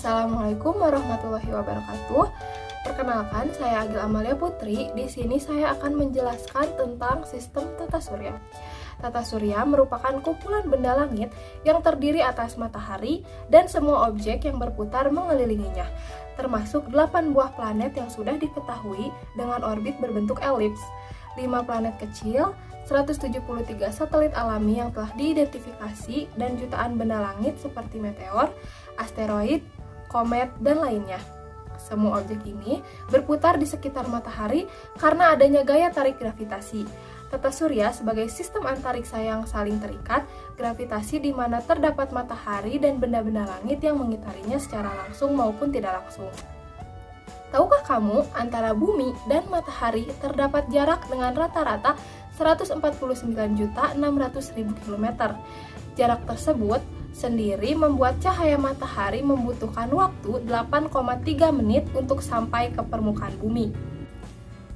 Assalamualaikum warahmatullahi wabarakatuh. Perkenalkan, saya Agil Amalia Putri. Di sini saya akan menjelaskan tentang sistem tata surya. Tata surya merupakan kumpulan benda langit yang terdiri atas matahari dan semua objek yang berputar mengelilinginya, termasuk 8 buah planet yang sudah diketahui dengan orbit berbentuk elips, 5 planet kecil, 173 satelit alami yang telah diidentifikasi, dan jutaan benda langit seperti meteor, asteroid, komet, dan lainnya. Semua objek ini berputar di sekitar matahari karena adanya gaya tarik gravitasi. Tata surya sebagai sistem antariksa yang saling terikat, gravitasi di mana terdapat matahari dan benda-benda langit yang mengitarinya secara langsung maupun tidak langsung. Tahukah kamu, antara bumi dan matahari terdapat jarak dengan rata-rata 149.600.000 km. Jarak tersebut sendiri membuat cahaya matahari membutuhkan waktu 8,3 menit untuk sampai ke permukaan bumi.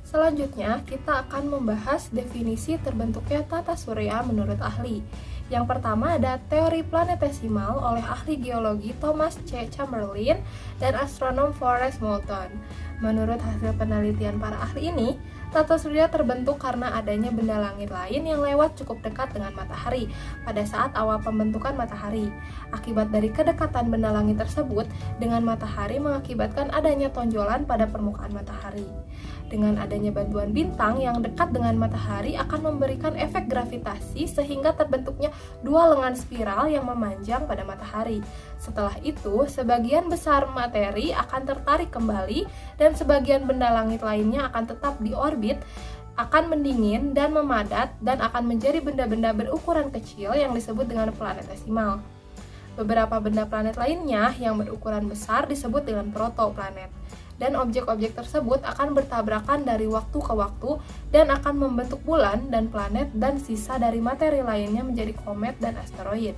Selanjutnya, kita akan membahas definisi terbentuknya tata surya menurut ahli. Yang pertama ada teori planetesimal oleh ahli geologi Thomas C. Chamberlain dan astronom Forrest Moulton. Menurut hasil penelitian para ahli ini, tata surya terbentuk karena adanya benda langit lain yang lewat cukup dekat dengan matahari pada saat awal pembentukan matahari. Akibat dari kedekatan benda langit tersebut dengan matahari mengakibatkan adanya tonjolan pada permukaan matahari. Dengan adanya bantuan bintang yang dekat dengan matahari akan memberikan efek gravitasi sehingga terbentuknya dua lengan spiral yang memanjang pada matahari. Setelah itu, sebagian besar materi akan tertarik kembali dan sebagian benda langit lainnya akan tetap di orbit, akan mendingin dan memadat dan akan menjadi benda-benda berukuran kecil yang disebut dengan planetesimal. Beberapa benda planet lainnya yang berukuran besar disebut dengan protoplanet. Dan objek-objek tersebut akan bertabrakan dari waktu ke waktu dan akan membentuk bulan dan planet dan sisa dari materi lainnya menjadi komet dan asteroid.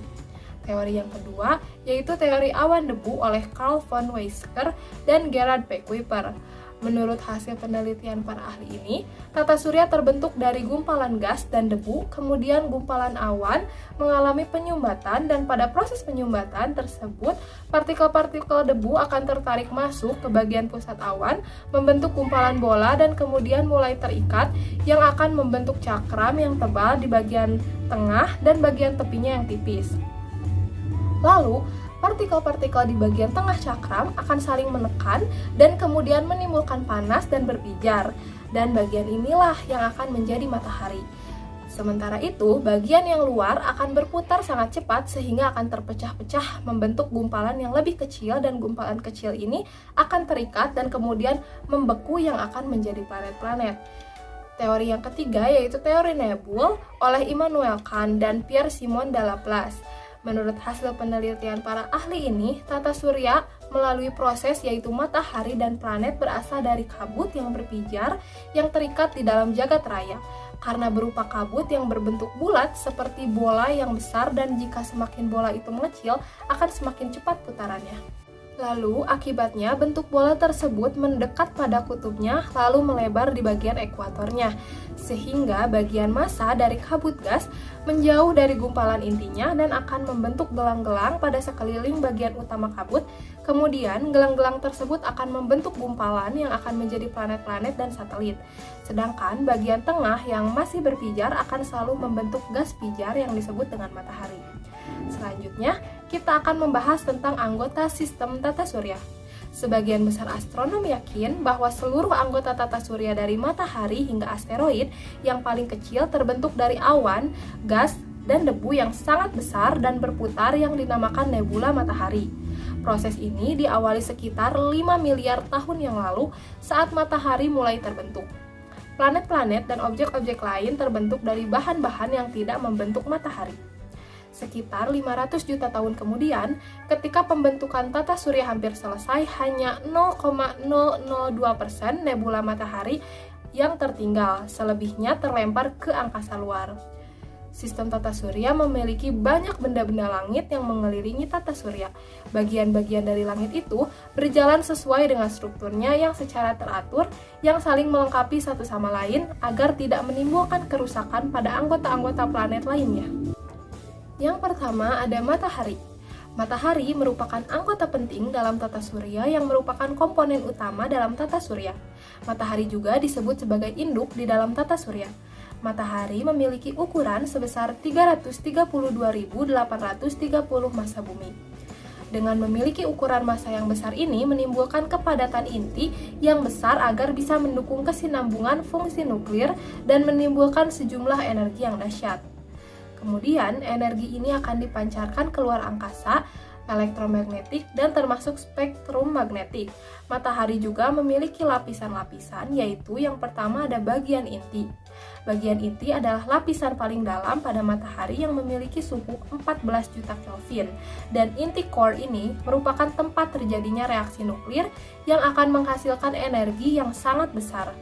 Teori yang kedua yaitu teori awan debu oleh Carl von Weizsäcker dan Gerard P. Kuiper. Menurut hasil penelitian para ahli ini, tata surya terbentuk dari gumpalan gas dan debu, kemudian gumpalan awan mengalami penyumbatan, dan pada proses penyumbatan tersebut, partikel-partikel debu akan tertarik masuk ke bagian pusat awan, membentuk gumpalan bola, dan kemudian mulai terikat yang akan membentuk cakram yang tebal di bagian tengah dan bagian tepinya yang tipis. Lalu, partikel-partikel di bagian tengah cakram akan saling menekan dan kemudian menimbulkan panas dan berpijar, dan bagian inilah yang akan menjadi matahari. Sementara itu, bagian yang luar akan berputar sangat cepat sehingga akan terpecah-pecah membentuk gumpalan yang lebih kecil, dan gumpalan kecil ini akan terikat dan kemudian membeku yang akan menjadi planet-planet. Teori yang ketiga yaitu teori nebul oleh Immanuel Kant dan Pierre-Simon de Laplace. Menurut hasil penelitian para ahli ini, tata surya melalui proses yaitu matahari dan planet berasal dari kabut yang berpijar yang terikat di dalam jagat raya. Karena berupa kabut yang berbentuk bulat seperti bola yang besar, dan jika semakin bola itu mengecil, akan semakin cepat putarannya. Lalu, akibatnya bentuk bola tersebut mendekat pada kutubnya lalu melebar di bagian ekuatornya, sehingga bagian massa dari kabut gas menjauh dari gumpalan intinya dan akan membentuk gelang-gelang pada sekeliling bagian utama kabut. Kemudian, gelang-gelang tersebut akan membentuk gumpalan yang akan menjadi planet-planet dan satelit. Sedangkan bagian tengah yang masih berpijar akan selalu membentuk gas pijar yang disebut dengan matahari. Selanjutnya, kita akan membahas tentang anggota sistem tata surya. Sebagian besar astronom yakin bahwa seluruh anggota tata surya dari matahari hingga asteroid yang paling kecil terbentuk dari awan, gas, dan debu yang sangat besar dan berputar yang dinamakan nebula matahari. Proses ini diawali sekitar 5 miliar tahun yang lalu saat matahari mulai terbentuk. Planet-planet dan objek-objek lain terbentuk dari bahan-bahan yang tidak membentuk matahari. Sekitar 500 juta tahun kemudian, ketika pembentukan tata surya hampir selesai, hanya 0,002% nebula matahari yang tertinggal, selebihnya terlempar ke angkasa luar. Sistem tata surya memiliki banyak benda-benda langit yang mengelilingi tata surya. Bagian-bagian dari langit itu berjalan sesuai dengan strukturnya yang secara teratur, yang saling melengkapi satu sama lain agar tidak menimbulkan kerusakan pada anggota-anggota planet lainnya. Yang pertama ada matahari. Matahari merupakan anggota penting dalam tata surya yang merupakan komponen utama dalam tata surya. Matahari juga disebut sebagai induk di dalam tata surya. Matahari memiliki ukuran sebesar 332.830 massa bumi. Dengan memiliki ukuran massa yang besar ini menimbulkan kepadatan inti yang besar agar bisa mendukung kesinambungan fungsi nuklir dan menimbulkan sejumlah energi yang dahsyat. Kemudian, energi ini akan dipancarkan keluar angkasa, elektromagnetik, dan termasuk spektrum magnetik. Matahari juga memiliki lapisan-lapisan, yaitu yang pertama ada bagian inti. Bagian inti adalah lapisan paling dalam pada matahari yang memiliki suhu 14 juta Kelvin, dan inti core ini merupakan tempat terjadinya reaksi nuklir yang akan menghasilkan energi yang sangat besar.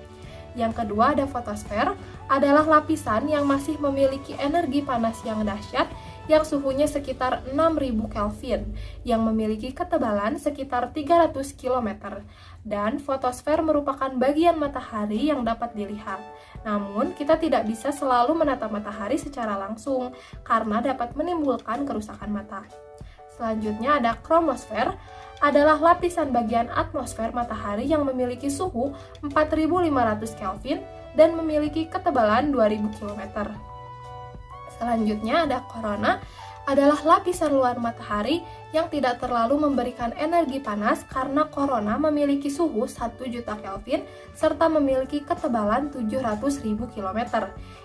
Yang kedua ada fotosfer, adalah lapisan yang masih memiliki energi panas yang dahsyat yang suhunya sekitar 6000 Kelvin, yang memiliki ketebalan sekitar 300 km. Dan fotosfer merupakan bagian matahari yang dapat dilihat. Namun, kita tidak bisa selalu menatap matahari secara langsung karena dapat menimbulkan kerusakan mata. Selanjutnya ada kromosfer, adalah lapisan bagian atmosfer matahari yang memiliki suhu 4500 Kelvin dan memiliki ketebalan 2000 km. Selanjutnya ada korona, adalah lapisan luar matahari yang tidak terlalu memberikan energi panas karena korona memiliki suhu 1 juta Kelvin serta memiliki ketebalan 700.000 km.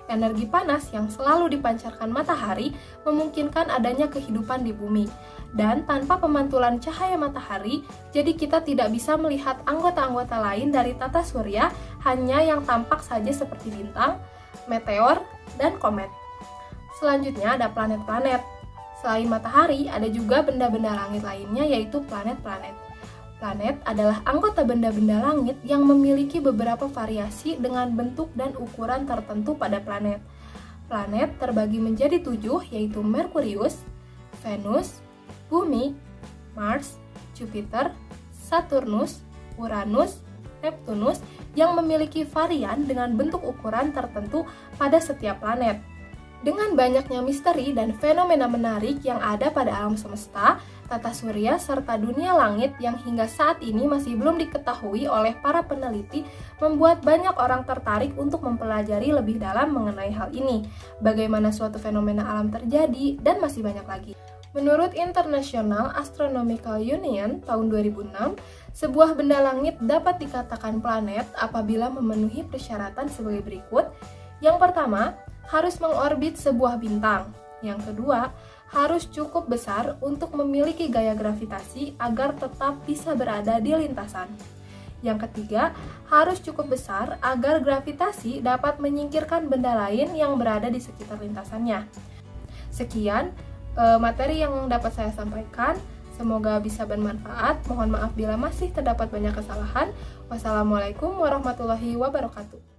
Energi panas yang selalu dipancarkan matahari memungkinkan adanya kehidupan di bumi. Dan tanpa pemantulan cahaya matahari, jadi kita tidak bisa melihat anggota-anggota lain dari tata surya, hanya yang tampak saja seperti bintang, meteor, dan komet. Selanjutnya ada planet-planet. Selain matahari, ada juga benda-benda langit lainnya yaitu planet-planet. Planet adalah anggota benda-benda langit yang memiliki beberapa variasi dengan bentuk dan ukuran tertentu pada planet. Planet terbagi menjadi 7 yaitu Merkurius, Venus, Bumi, Mars, Jupiter, Saturnus, Uranus, Neptunus yang memiliki varian dengan bentuk ukuran tertentu pada setiap planet. Dengan banyaknya misteri dan fenomena menarik yang ada pada alam semesta, tata surya, serta dunia langit yang hingga saat ini masih belum diketahui oleh para peneliti, membuat banyak orang tertarik untuk mempelajari lebih dalam mengenai hal ini, bagaimana suatu fenomena alam terjadi, dan masih banyak lagi. Menurut International Astronomical Union tahun 2006, sebuah benda langit dapat dikatakan planet apabila memenuhi persyaratan sebagai berikut. Yang pertama, harus mengorbit sebuah bintang. Yang kedua, harus cukup besar untuk memiliki gaya gravitasi agar tetap bisa berada di lintasan. Yang ketiga, harus cukup besar agar gravitasi dapat menyingkirkan benda lain yang berada di sekitar lintasannya. Sekian materi yang dapat saya sampaikan. Semoga bisa bermanfaat. Mohon maaf bila masih terdapat banyak kesalahan. Wassalamualaikum warahmatullahi wabarakatuh.